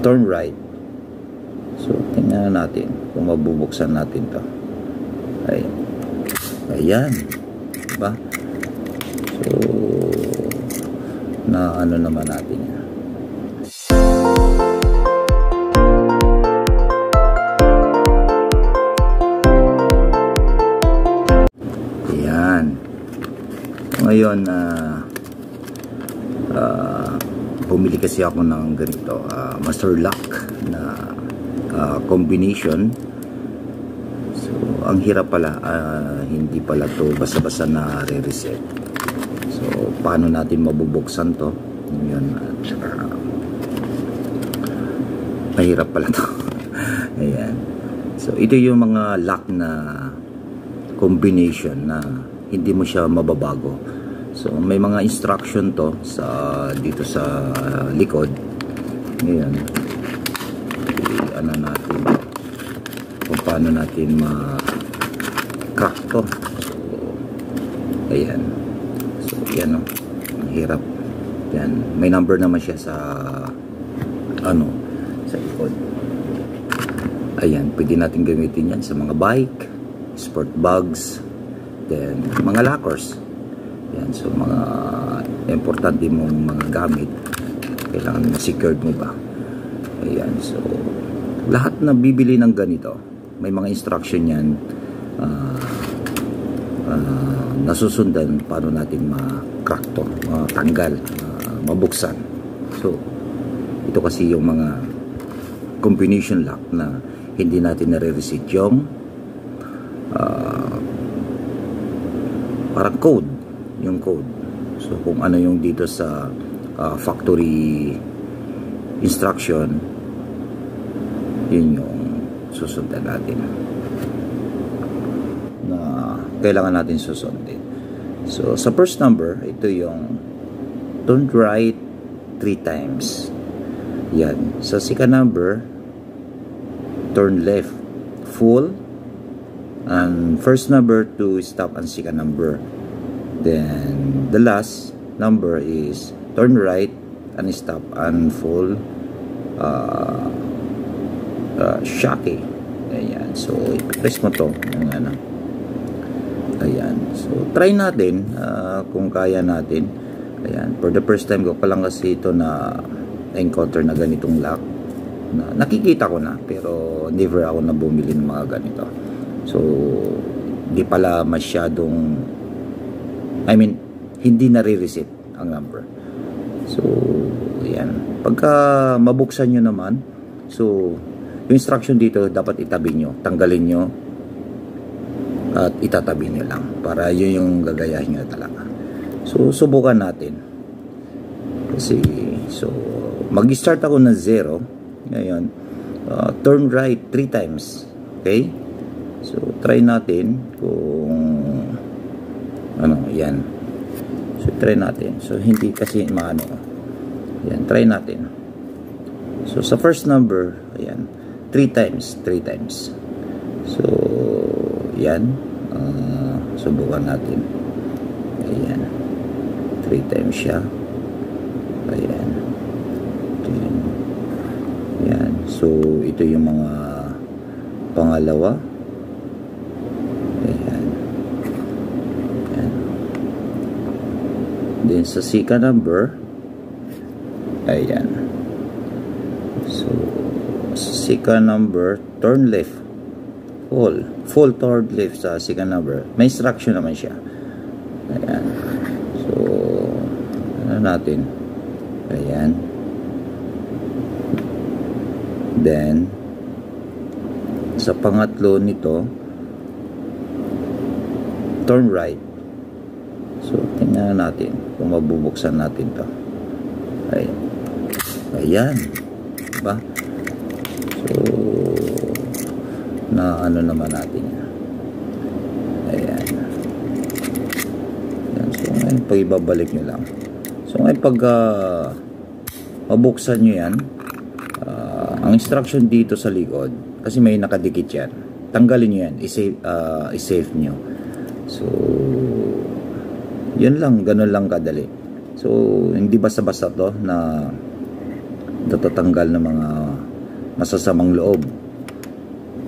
turn right. So tingnan natin kung mabubuksan natin to. Ayan, diba? So na ano naman natin yan. Ayan. Ngayon bumili kasi ako ng ganito master lock na combination. So ang hirap pala, hindi pala to basta-basta na re-reset. So paano natin mabubuksan to? Yun, mahirap pala to. Ayan. So ito yung mga lock na combination na hindi mo siya mababago. So may mga instruction to sa dito sa likod. Ngayon, ano natin kung paano natin ma-crack to. So ayan. So yan, ang hirap. Yan, may number naman siya sa ano, sa likod. Ayan, pwede natin gamitin yan sa mga bike, sport bags, then mga lockers. Yan, so mga importante mong mga gamit, kailangan secured mo ba. Ayan, so lahat na bibili ng ganito, may mga instruction yan, nasusundan paano natin ma-crack to, matanggal, mabuksan. So ito kasi yung mga combination lock na hindi natin nare-reset yung parang code, yung code. So kung ano yung dito sa factory instruction, yun yung susundan natin na kailangan natin susundin. So sa first number, ito yung turn right 3 times. Yan. Sa second number, turn left full, and first number to stop and second number. Then the last number is turn right and stop and full shake. Ayan, so i-press mo to yung ano. Ayan, so try natin kung kaya natin. Ayan, for the first time ko pa lang kasi ito na encounter na ganitong lock na nakikita ko na, pero never ako na bumili ng mga ganito. So di pala masyadong, I mean, hindi nare-reset ang number. So ayan, pagka mabuksan nyo naman, so yung instruction dito dapat itabi nyo, tanggalin nyo at itatabi nyo lang para yun yung gagayahin nyo talaga. So subukan natin kasi, so mag-start ako na 0 ngayon. Turn right 3 times. Okay, so try natin kung ano. Yan, so try natin. So hindi kasi maano. Yan, try natin. So sa first number, ayan, 3 times. So yan, subukan natin. Ayan, 3 times siya. Ayan. Ayan, so ito yung mga pangalawa. Ayan. Ayan. Then sa second number, ayan, so second number, turn left full turn left sa second number. May instruction naman siya. Ayan, so ano natin. Ayan, then sa pangatlo nito, turn right. So tingnan natin kung mabubuksan natin to. Ayan, diba? So na ano naman natin yan. Ayan. Ayan. So ngayon pag ibabalik nyo lang. So ngayon pag mabuksan nyo yan, ang instruction dito sa likod, kasi may nakadikit yan, tanggalin nyo yan, i-save nyo. So yun lang, ganun lang kadali. So hindi basta-basta to na natatanggal ng mga masasamang loob.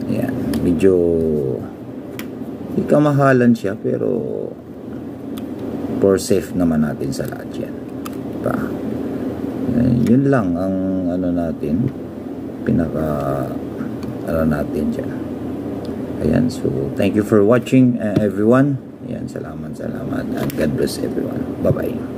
Ayan, medyo ikamahalan siya, pero for safe naman natin sa lahat yan. Diba? Yun lang ang ano natin, natin dyan. Ayan, so thank you for watching everyone. Ayan, salamat, and God bless everyone. Bye bye.